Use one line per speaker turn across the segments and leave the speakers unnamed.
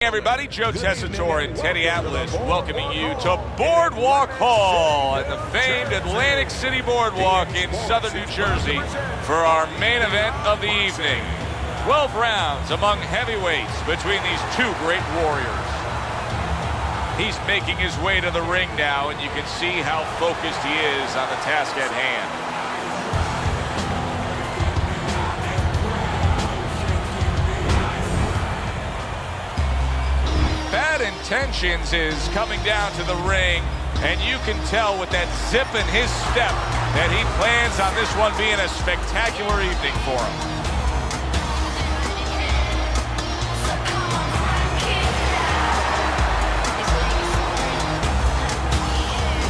Everybody, Joe Tessitore and Teddy Atlas welcoming you to Boardwalk Hall at the famed Atlantic City Boardwalk in southern New Jersey for our main event of the evening. 12 rounds among heavyweights between these two great warriors. He's making his way to the ring now, and you can see how focused he is on the task at hand. Bad Intentions is coming down to the ring, and you can tell with that zip in his step that he plans on this one being a spectacular evening for him.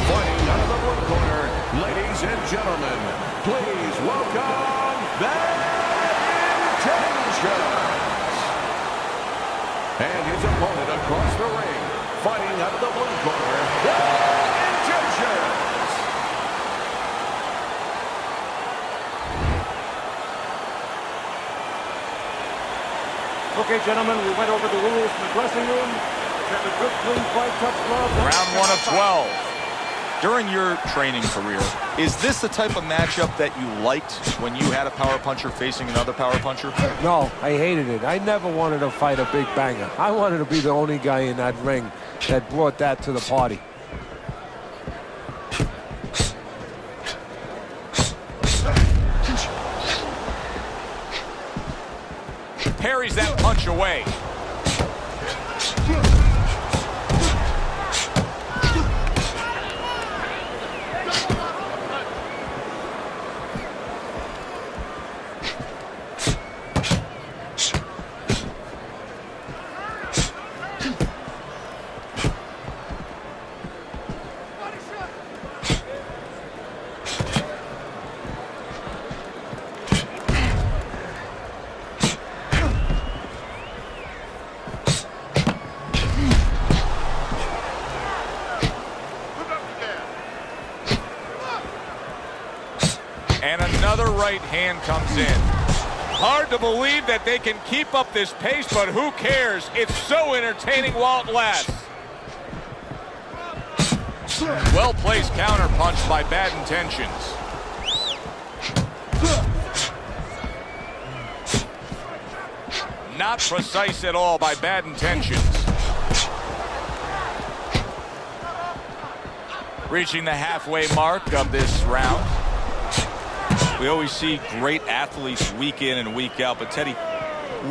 Fighting out of the blue corner, ladies and gentlemen, please welcome Bad Intentions. And his opponent across the ring, fighting out of the blue corner, Bad Intentions.
Okay, gentlemen, we went over the rules in the dressing room. Have a good, clean fight, touch gloves.
Round 1 of 12.
During your training career, is this the type of matchup that you liked when you had a power puncher facing another power puncher?
No, I hated it. I never wanted to fight a big banger. I wanted to be the only guy in that ring that brought that to the party.
Parries that punch away. And another right hand comes in. Hard to believe that they can keep up this pace, but who cares? It's so entertaining while it lasts. Well-placed counter punch by Bad Intentions. Not precise at all by Bad Intentions. Reaching the halfway mark of this round.
We always see great athletes week in and week out, but Teddy,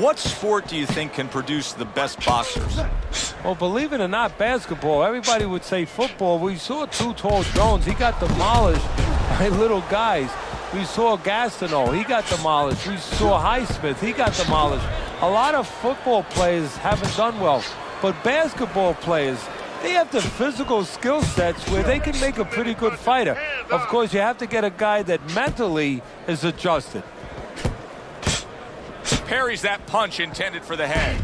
what sport do you think can produce the best boxers?
Well, believe it or not, basketball. Everybody would say football. We saw Too Tall Jones. He got demolished by little guys. We saw Gastineau. He got demolished. We saw Highsmith. He got demolished. A lot of football players haven't done well, but basketball players, they have the physical skill sets where they can make a pretty good fighter. Of course, you have to get a guy that mentally is adjusted.
Parries that punch intended for the head.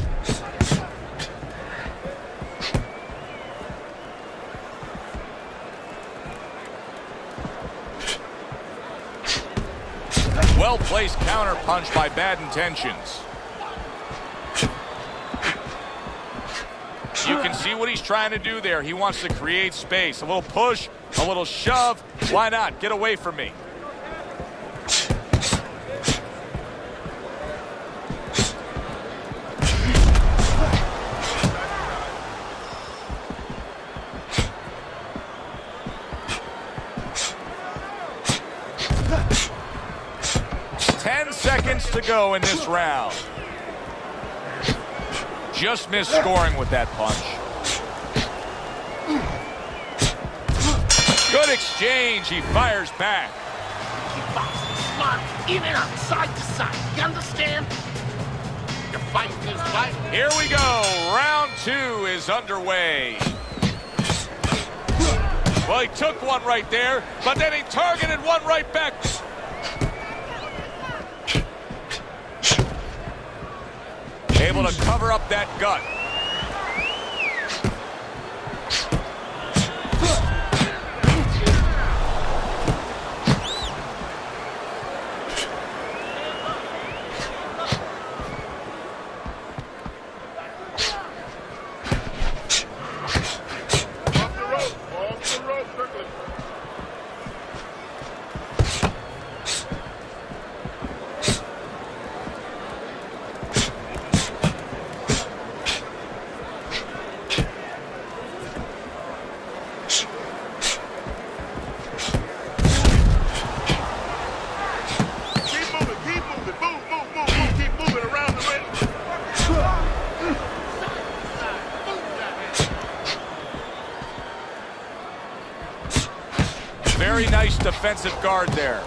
Well-placed counter punch by Bad Intentions. You can see what he's trying to do there. He wants to create space. A little push, a little shove. Why not? Get away from me. Ten seconds to go in this round. Just missed scoring with that punch. Good exchange. He fires back.
He boxes smart, in and out, side to side. You understand? Your fight feels right.
Here we go. Round 2 is underway. Well, he took one right there, but then he targeted one right back. Able to cover up that gut. Very nice defensive guard there.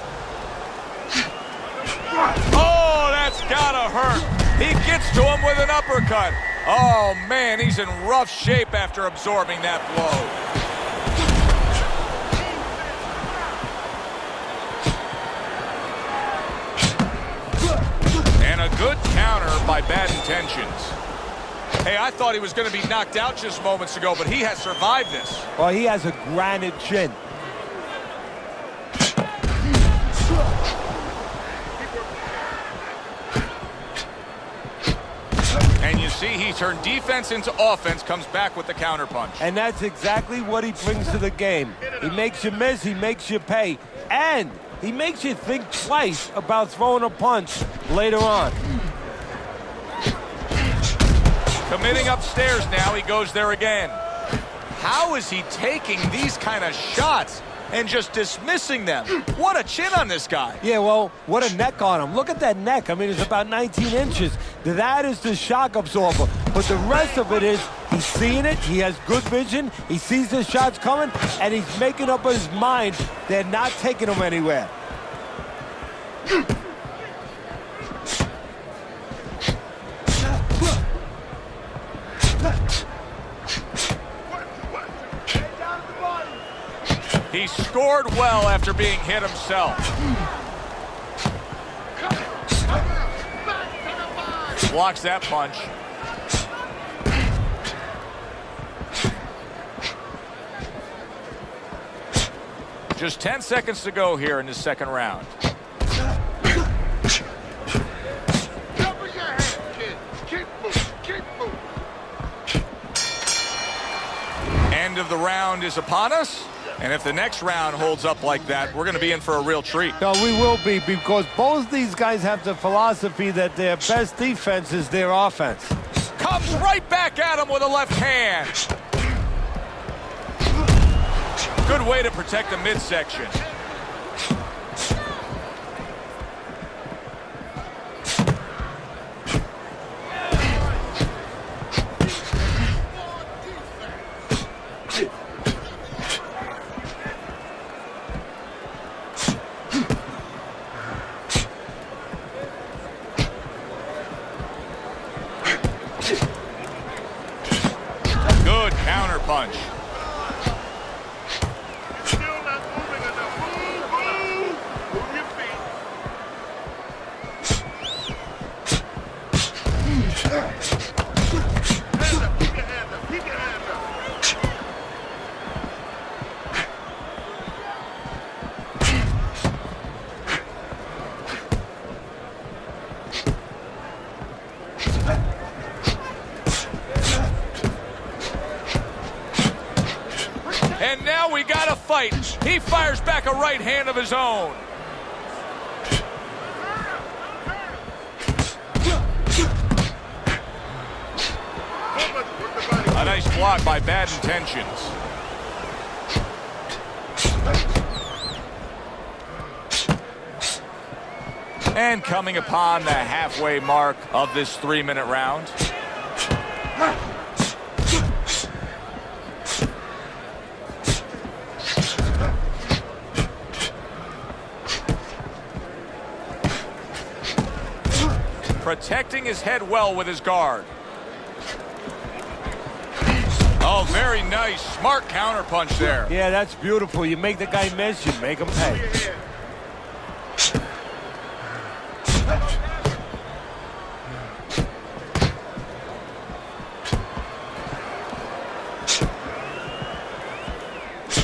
Oh, that's gotta hurt. He gets to him with an uppercut. Oh, man, he's in rough shape after absorbing that blow. And a good counter by Bad Intentions. Hey, I thought he was going to be knocked out just moments ago, but he has survived this.
Well, he has a granite chin.
And you see he turned defense into offense, comes back with the counterpunch.
And that's exactly what he brings to the game. He makes you miss, he makes you pay, and he makes you think twice about throwing a punch later on.
Committing upstairs now, he goes there again. How is he taking these kind of shots and just dismissing them? What a chin on this guy.
Yeah, well, what a neck on him. Look at that neck. I mean, it's about 19 inches. That is the shock absorber. But the rest of it is he's seeing it, he has good vision, he sees the shots coming, and he's making up his mind they're not taking him anywhere.
He scored well after being hit himself. Blocks that punch. Just 10 seconds to go here in the second round. End of the round is upon us. And if the next round holds up like that, we're going to be in for a real treat.
No, we will be, because both these guys have the philosophy that their best defense is their offense.
Comes right back at him with a left hand. Good way to protect the midsection. Good counter punch.
Still not moving enough. Move your feet. Hand up, keep your hand up, keep your hand up.
And now we got a fight. He fires back a right hand of his own. A nice block by Bad Intentions. And coming upon the halfway mark of this 3-minute round. Protecting his head well with his guard. Oh, very nice. Smart counterpunch there.
Yeah, that's beautiful. You make the guy miss, you make him pay.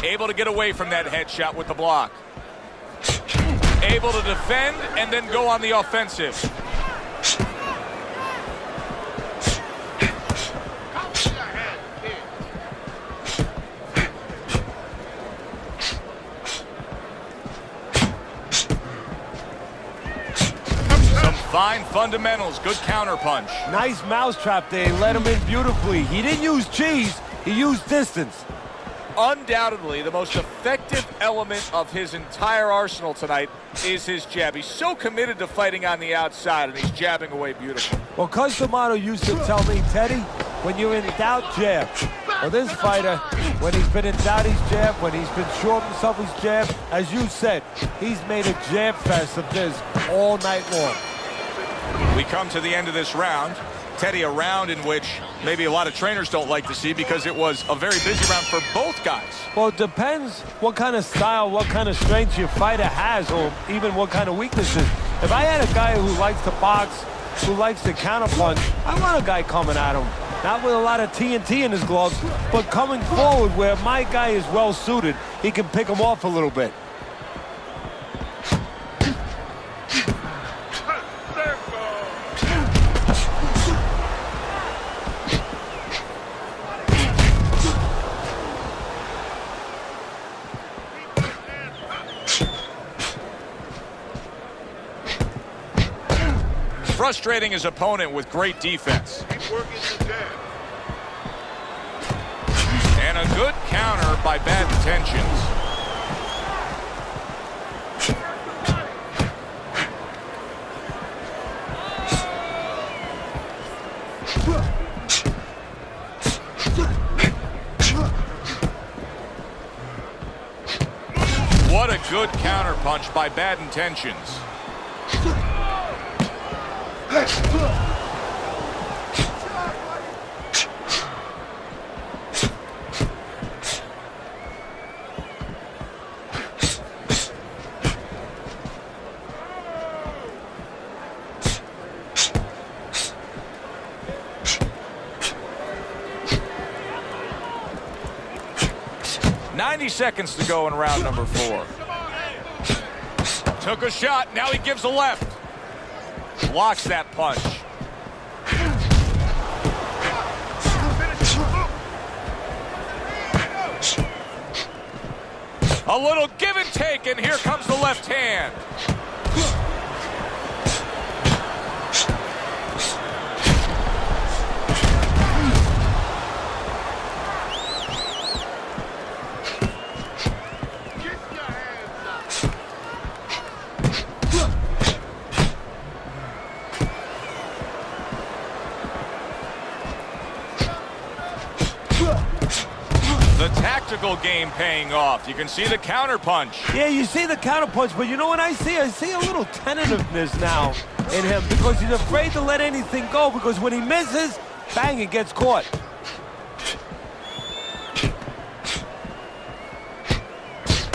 Able to get away from that headshot with the block. Able to defend and then go on the offensive. Fine fundamentals, good counterpunch.
Nice mousetrap there, he let him in beautifully. He didn't use cheese, he used distance.
Undoubtedly, the most effective element of his entire arsenal tonight is his jab. He's so committed to fighting on the outside, and he's jabbing away beautifully.
Well, Cus D'Amato used to tell me, Teddy, when you're in doubt, jab. Well, this fighter, when he's been in doubt, he's jabbed. When he's been sure of himself, he's jabbed. As you said, he's made a jab fest of this all night long.
We come to the end of this round. Teddy, a round in which maybe a lot of trainers don't like to see because it was a very busy round for both guys.
Well, it depends what kind of style, what kind of strength your fighter has, or even what kind of weaknesses. If I had a guy who likes to box, who likes to counterpunch, I want a guy coming at him. Not with a lot of TNT in his gloves, but coming forward where my guy is well suited, he can pick him off a little bit.
Frustrating his opponent with great defense. And a good counter by bad intentions. What a good counter punch by bad intentions. Seconds to go in round number 4. Took a shot, now he gives a left. Blocks that punch. A little give and take, and here comes the left hand. Game paying off. You can see the counter punch.
Yeah, you see the counter punch, but you know what I see? I see a little tentativeness now in him because he's afraid to let anything go because when he misses, bang, it gets caught.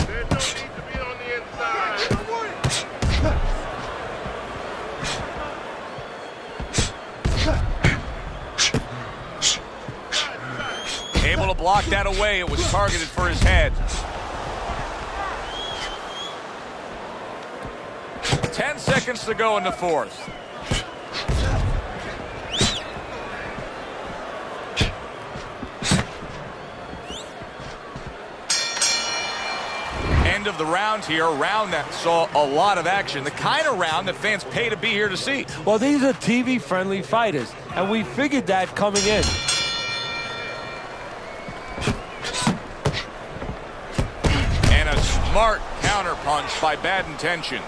There's no need to be on the inside.
Able to block that away. It was targeted for his head. 10 seconds to go in the 4th. End of the round here, a round that saw a lot of action. The kind of round that fans pay to be here to see.
Well, these are TV-friendly fighters, and we figured that coming in.
Smart counter punch by bad intentions.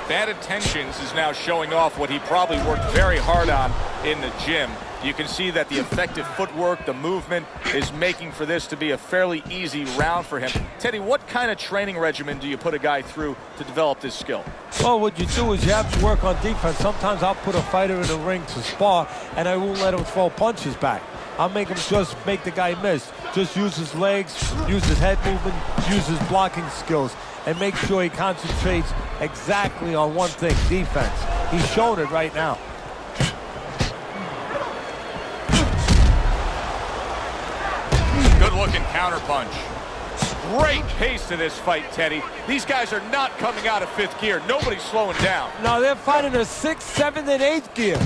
Bad intentions is now showing off what he probably worked very hard on in the gym. You can see that the effective footwork, the movement, is making for this to be a fairly easy round for him. Teddy, what kind of training regimen do you put a guy through to develop this skill?
Well, what you do is you have to work on defense. Sometimes I'll put a fighter in the ring to spar, and I won't let him throw punches back. I'll make him just make the guy miss. Just use his legs, use his head movement, use his blocking skills, and make sure he concentrates exactly on one thing, defense. He's showing it right now.
Good-looking counter punch. Great pace to this fight, Teddy. These guys are not coming out of 5th gear. Nobody's slowing down.
No, they're fighting a 6th, 7th, and 8th gear.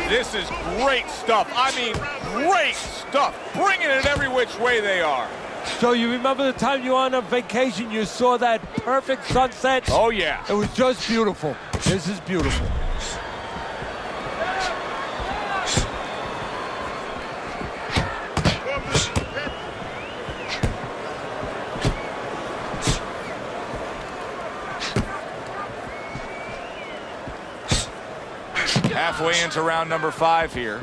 This is great stuff. I mean, great stuff. Bringing it every which way they are.
So you remember the time you were on a vacation, you saw that perfect sunset?
Oh, yeah.
It was just beautiful. This is beautiful.
Halfway into round number 5 here.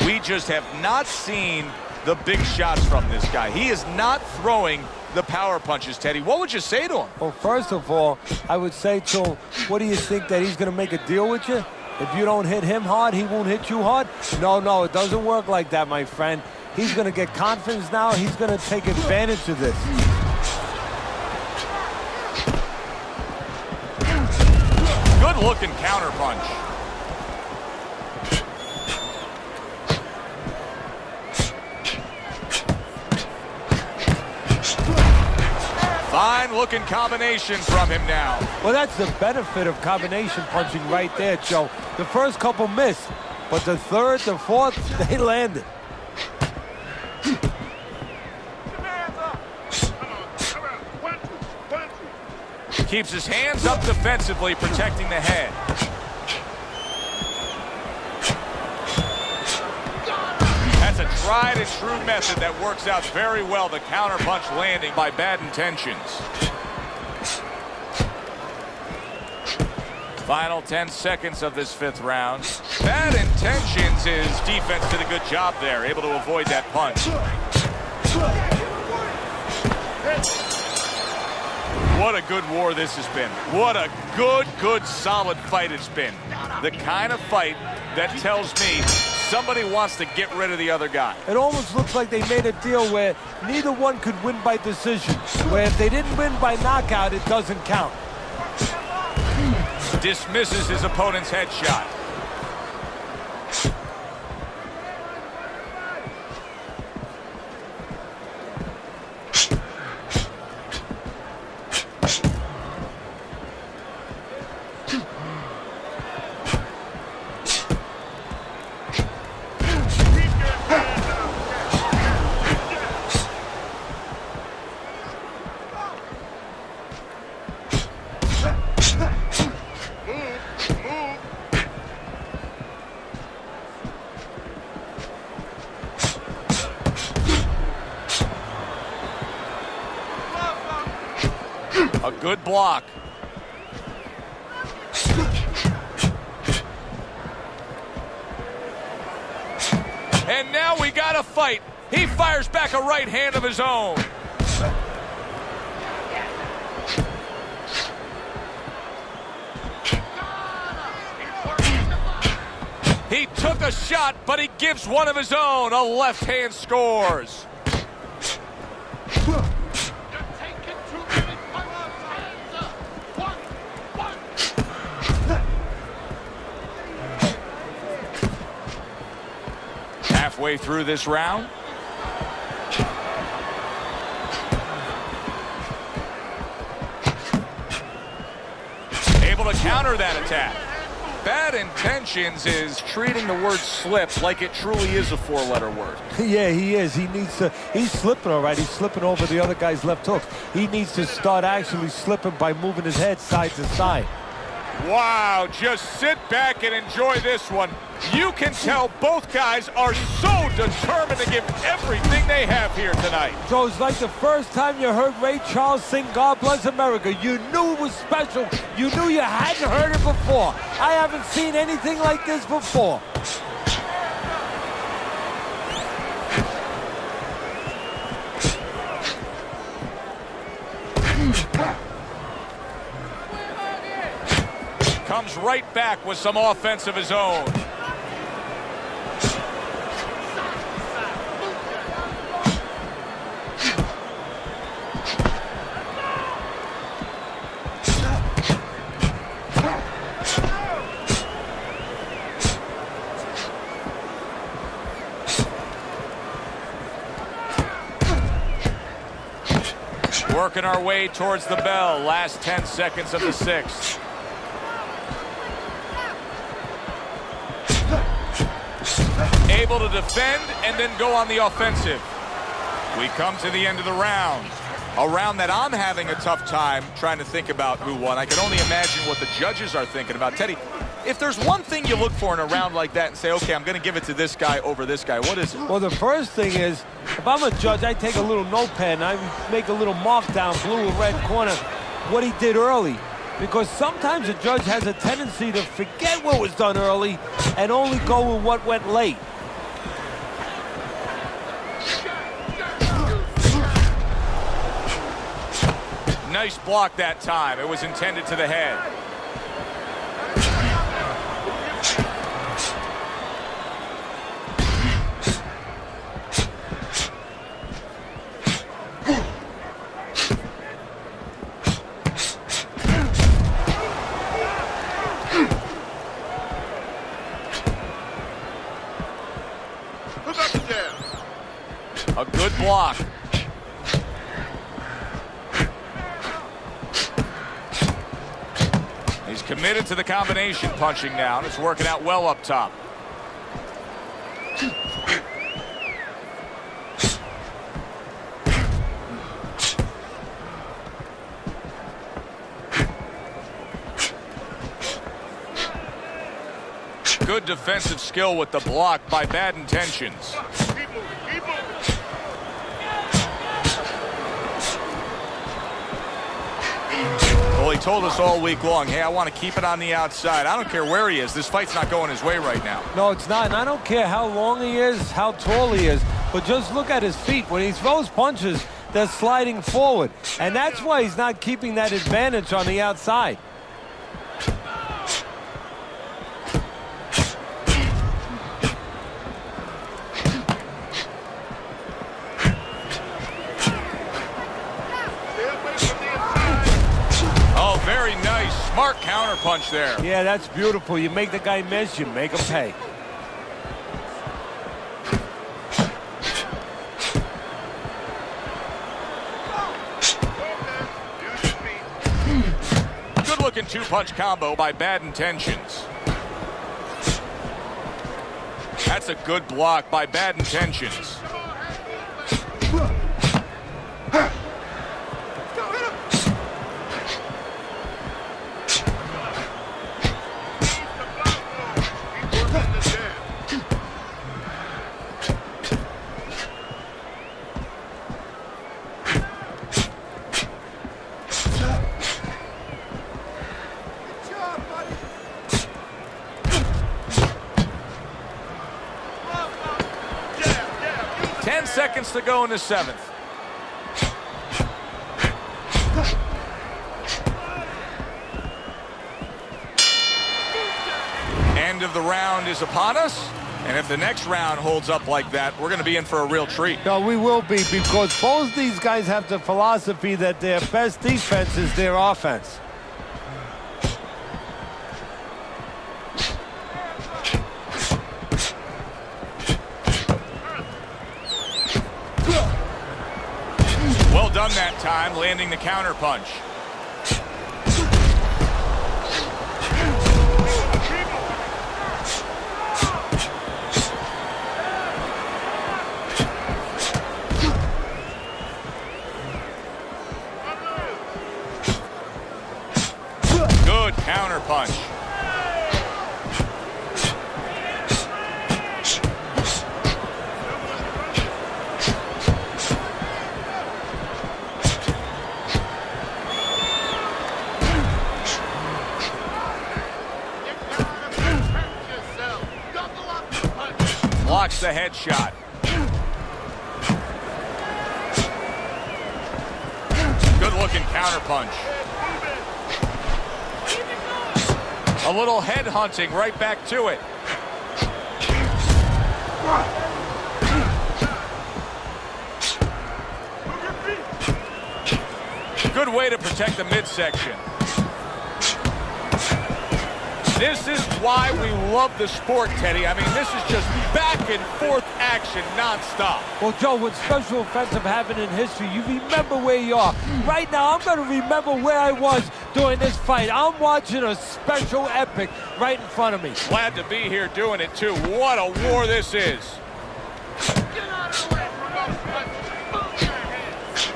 We just have not seen the big shots from this guy. He is not throwing the power punches, Teddy. What would you say to him?
Well, first of all, I would say to him, what do you think, that he's going to make a deal with you? If you don't hit him hard, he won't hit you hard? No, it doesn't work like that, my friend. He's going to get confidence now. He's going to take advantage of this.
Good-looking counter punch. Fine-looking combination from him now.
Well, that's the benefit of combination punching right there, Joe. The first couple missed, but the third, the fourth, they landed.
Keeps his hands up defensively, protecting the head. That's a tried and true method that works out very well. The counter punch landing by Bad Intentions. Final 10 seconds of this 5th round. Bad Intentions, his defense did a good job there, able to avoid that punch. What a good war this has been. What a good, solid fight it's been. The kind of fight that tells me somebody wants to get rid of the other guy.
It almost looks like they made a deal where neither one could win by decision, where if they didn't win by knockout, it doesn't count.
Dismisses his opponent's headshot. A good block. And now we got a fight. He fires back a right hand of his own. He took a shot, but he gives one of his own. A left hand scores. Halfway through this round. Able to counter that attack. Bad Intentions is treating the word slip like it truly is a 4-letter word.
Yeah, he is. He's slipping all right. He's slipping over the other guy's left hook. He needs to start actually slipping by moving his head side to side.
Wow, just sit back and enjoy this one. You can tell both guys are so determined to give everything they have here tonight.
So it's like the first time you heard Ray Charles sing God Bless America. You knew it was special. You knew you hadn't heard it before. I haven't seen anything like this before.
Comes right back with some offense of his own. Working our way towards the bell. Last 10 seconds of the 6th. Able to defend and then go on the offensive. We come to the end of the round. A round that I'm having a tough time trying to think about who won. I can only imagine what the judges are thinking about. Teddy, if there's one thing you look for in a round like that and say, okay, I'm going to give it to this guy over this guy, what is it?
Well, the first thing is, if I'm a judge, I take a little notepad and I make a little mark down, blue or red corner, what he did early. Because sometimes a judge has a tendency to forget what was done early and only go with what went late.
Nice block that time. It was intended to the head. A good block. He's committed to the combination punching now, and it's working out well up top. Good defensive skill with the block by bad intentions. Well, he told us all week long, hey, I want to keep it on the outside. I don't care where he is. This fight's not going his way right now.
No, it's not. And I don't care how long he is, how tall he is, but just look at his feet. When he throws punches, they're sliding forward. And that's why he's not keeping that advantage on the outside.
Very nice, smart counter punch there.
Yeah, that's beautiful. You make the guy miss, you make him pay.
Good looking two-punch combo by bad intentions. That's a good block by bad intentions. Seconds to go in the seventh. End of the round is upon us, and if the next round holds up like that, we're going to be in for a real treat.
No, we will be, because both these guys have the philosophy that their best defense is their offense.
Well done that time, landing the counter punch. Good counter punch. Blocks the headshot. Good looking counter punch. A little head hunting right back to it. Good way to protect the midsection. This is why we love the sport, Teddy. I mean, this is just back and forth action nonstop.
Well, Joe, with special effects have happened in history, you remember where you are. Right now, I'm going to remember where I was during this fight. I'm watching a special epic right in front of me.
Glad to be here doing it, too. What a war this is.
Get out of the way, promote punch. Move your hands.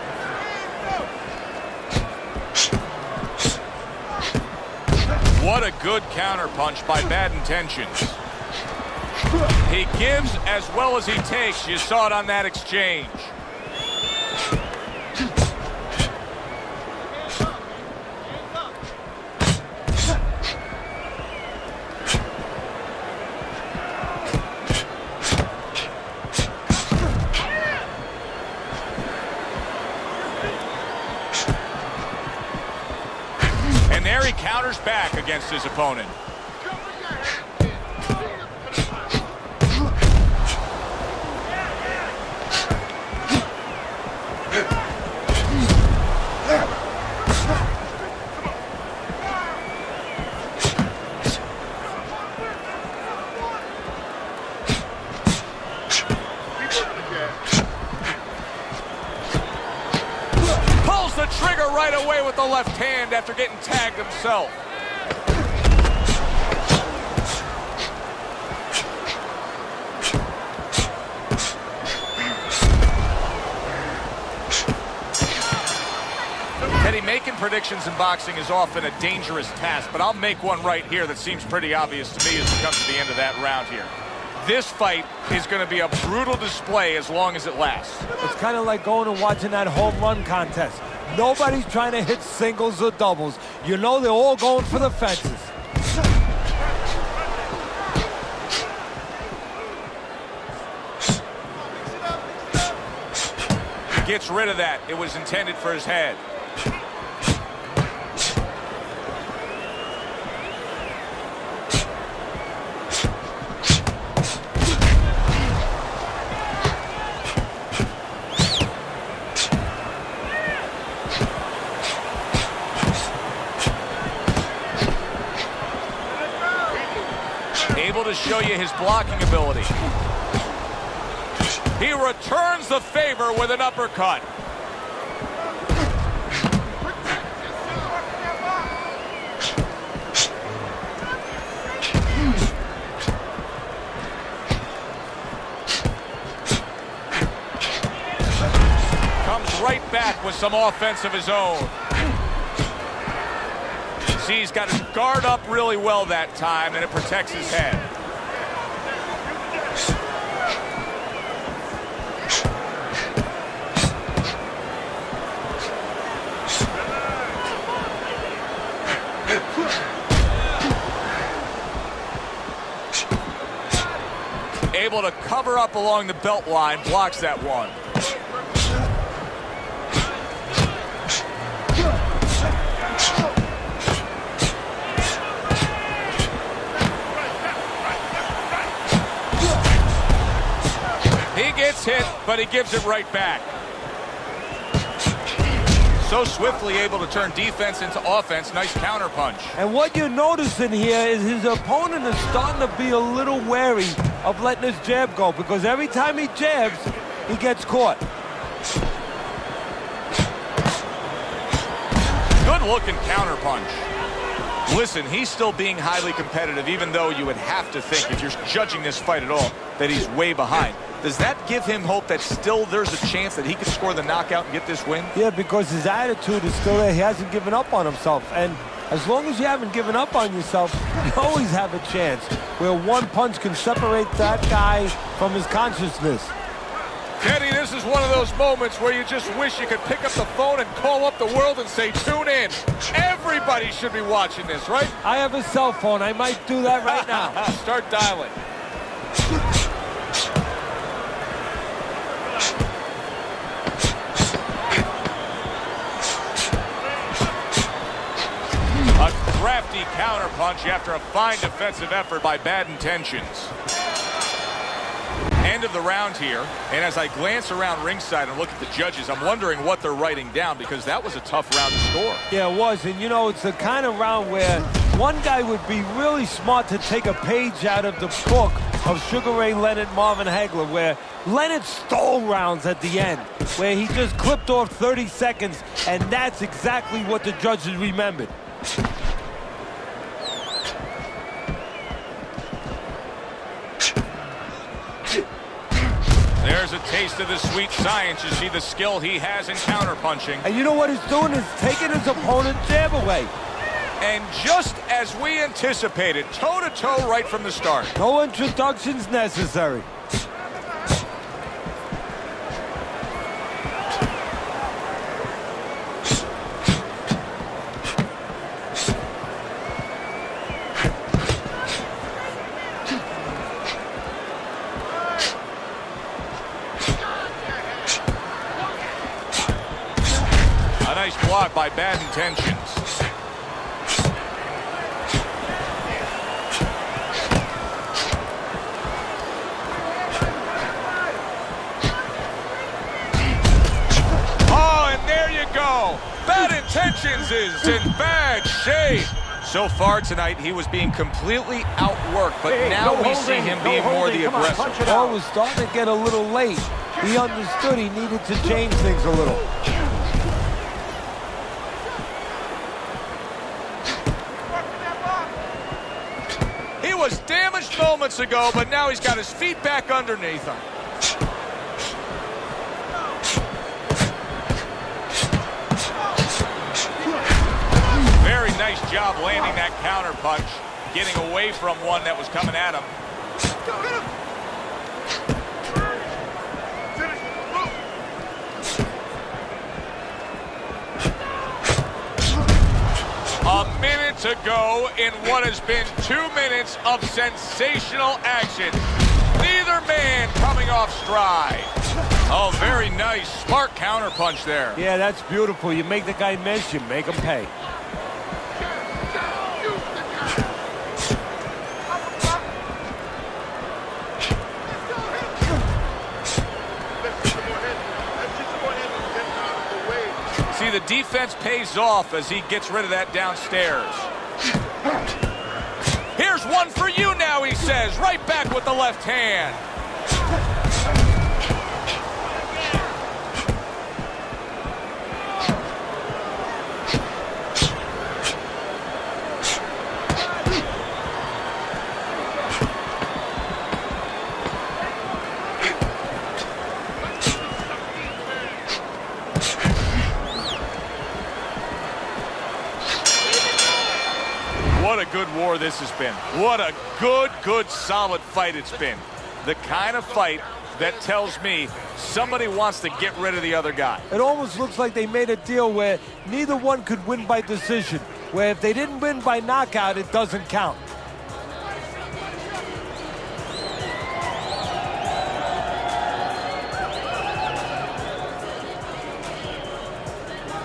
a good counterpunch by Bad Intentions. He gives as well as he takes. You saw it on that exchange. And there he counters back against his opponent. Pulls the trigger right away with the left hand after getting tagged himself. Teddy, making predictions in boxing is often a dangerous task, but I'll make one right here that seems pretty obvious to me as we come to the end of that round here. This fight is going to be a brutal display as long as it lasts.
It's kind of like going and watching that home run contest. Nobody's trying to hit singles or doubles. You know they're all going for the fences.
Gets rid of that. It was intended for his head. Able to show you his blocking ability. He returns the favor with an uppercut. Comes right back with some offense of his own. See, he's got his guard up really well that time, and it protects his head. Able to cover up along the belt line, blocks that one. He gets hit, but he gives it right back. So swiftly able to turn defense into offense. Nice counterpunch.
And what you're noticing here is his opponent is starting to be a little wary of letting his jab go, because every time he jabs, he gets caught.
Good looking counterpunch. Listen, he's still being highly competitive, even though you would have to think, if you're judging this fight at all, that he's way behind. Does that give him hope that still there's a chance that he could score the knockout and get this win?
Yeah, because his attitude is still there. He hasn't given up on himself. And as long as you haven't given up on yourself, you always have a chance where one punch can separate that guy from his consciousness.
Teddy, this is one of those moments where you just wish you could pick up the phone and call up the world and say, tune in. Everybody should be watching this, right?
I have a cell phone. I might do that right now.
Start dialing. A crafty counterpunch after a fine defensive effort by Bad Intentions. End of the round here, and as I glance around ringside and look at the judges, I'm wondering what they're writing down, because that was a tough round to score.
Yeah, it was, and you know, it's the kind of round where one guy would be really smart to take a page out of the book of Sugar Ray Leonard, Marvin Hagler, where Leonard stole rounds at the end, where he just clipped off 30 seconds, and that's exactly what the judges remembered.
There's a taste of the sweet science. You see the skill he has in counterpunching.
And you know what he's doing is taking his opponent's jab away.
And just as we anticipated, toe-to-toe right from the start.
No introductions necessary.
A nice block by Bad Intentions. Oh, and there you go. Bad Intentions is in bad shape. So far tonight, he was being completely outworked, but now we see him being more the aggressor.
Ball was starting to get a little late. He understood he needed to change things a little.
He was damaged moments ago, but now he's got his feet back underneath him. Very nice job landing that counter punch, getting away from one that was coming at him. A minute to go in what has been 2 minutes of sensational action. Neither man coming off stride. Oh, very nice. Smart counterpunch there.
Yeah, that's beautiful. You make the guy miss, you make him pay.
See, the defense pays off as he gets rid of that downstairs. Here's one for you now, he says. Right back with the left hand. What a good war this has been. What a good, solid fight it's been. The kind of fight that tells me somebody wants to get rid of the other guy.
It almost looks like they made a deal where neither one could win by decision, where if they didn't win by knockout, it doesn't count.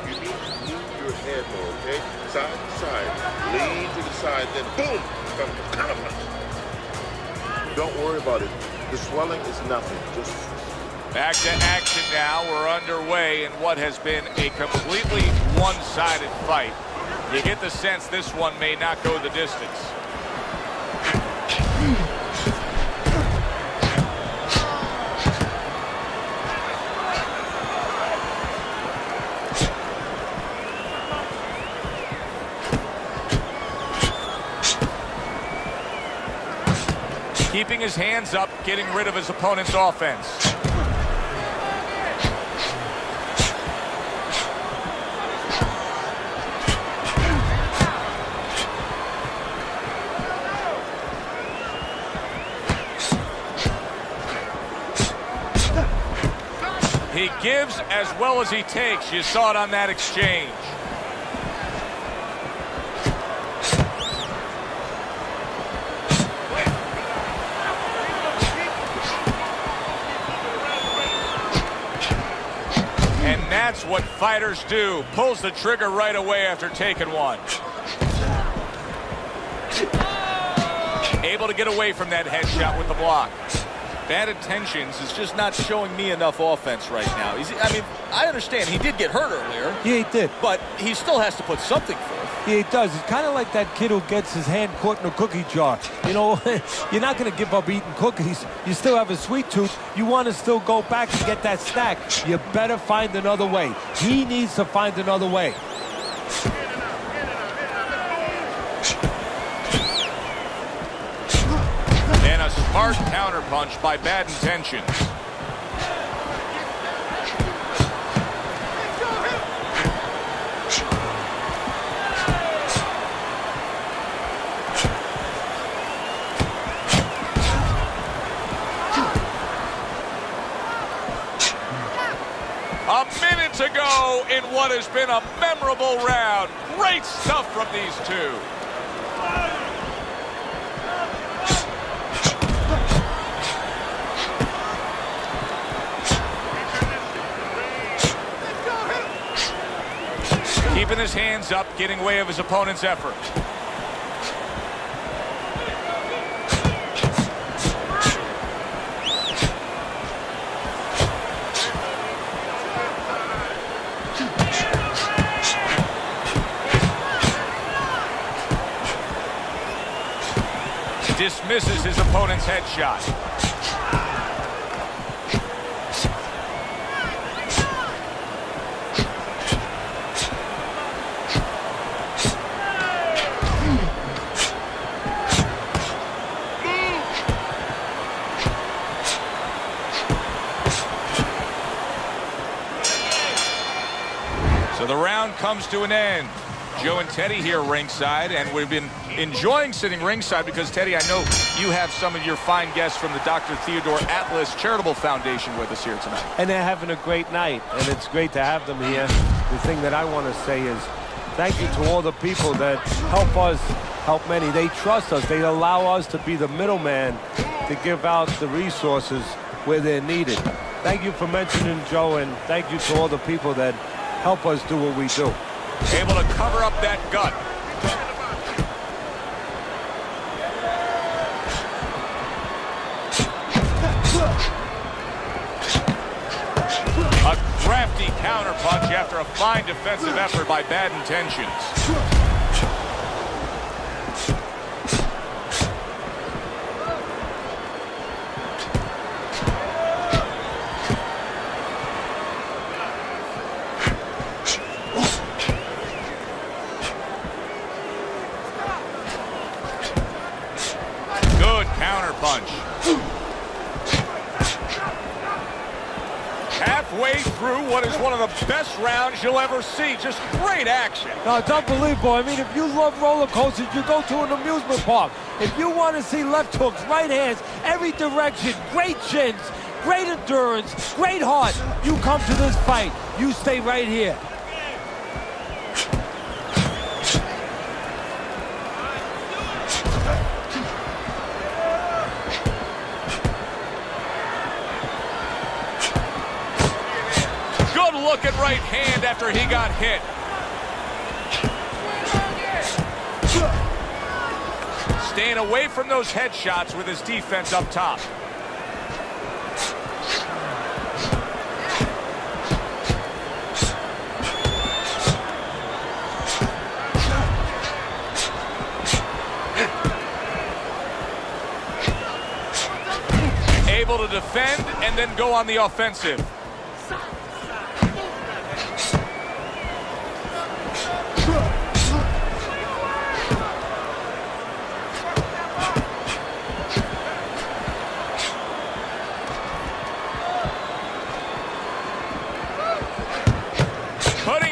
You need to move your head more, okay? Side to side. Lean to the side, then boom! Counter punch. Don't worry about it. The swelling is nothing. Just
back to action now. We're underway in what has been a completely one-sided fight. You get the sense this one may not go the distance. Keeping his hands up, getting rid of his opponent's offense. He gives as well as he takes. You saw it on that exchange. And that's what fighters do. Pulls the trigger right away after taking one. Able to get away from that headshot with the block. Bad Intentions is just not showing me enough offense right now. I understand he did get hurt earlier.
Yeah, he did.
But he still has to put something forth.
Yeah, he does. It's kind of like that kid who gets his hand caught in a cookie jar. You know, you're not going to give up eating cookies. You still have a sweet tooth. You want to still go back and get that snack. You better find another way. He needs to find another way.
And a smart counterpunch by Bad Intentions. what has been a memorable round. Great stuff from these two. Keeping his hands up, getting way of his opponent's effort. Dismisses his opponent's headshot. So the round comes to an end. Joe and Teddy here ringside, and we've been enjoying sitting ringside because, Teddy, I know you have some of your fine guests from the Dr. Theodore Atlas Charitable Foundation with us here tonight.
And they're having a great night, and it's great to have them here. The thing that I want to say is thank you to all the people that help us, help many. They trust us. They allow us to be the middleman to give out the resources where they're needed. Thank you for mentioning Joe, and thank you to all the people that help us do what we do.
Able to cover up that gut. A crafty counterpunch after a fine defensive effort by Bad Intentions. Punch. Halfway through what is one of the best rounds you'll ever see. Just great action.
No, it's unbelievable. I mean, if you love roller coasters, you go to an amusement park. If you want to see left hooks, right hands, every direction, great chins, great endurance, great heart, you come to this fight. You stay right here.
Looking right hand after he got hit. Staying away from those headshots with his defense up top. Able to defend and then go on the offensive.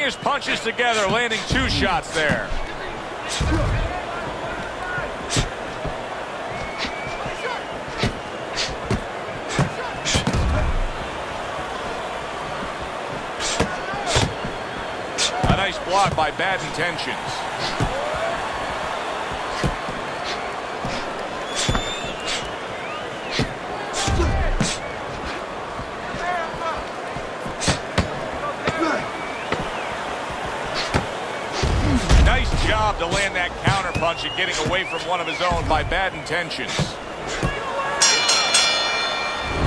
His punches together, landing 2 shots there. A nice block by Bad Intentions. Job to land that counter punch and getting away from one of his own by Bad Intentions.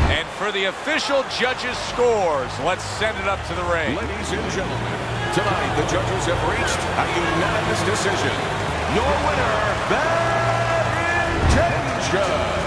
And for the official judges' scores, let's send it up to the ring.
Ladies and gentlemen, tonight the judges have reached a unanimous decision. Your winner, Bad Intentions.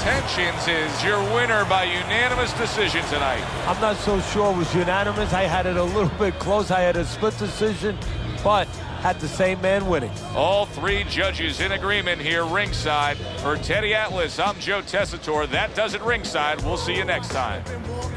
Intentions is your winner by unanimous decision tonight.
I'm not so sure it was unanimous. I had it a little bit close. I had a split decision, but had the same man winning.
All 3 judges in agreement here ringside. For Teddy Atlas, I'm Joe Tessitore. That does it ringside. We'll see you next time.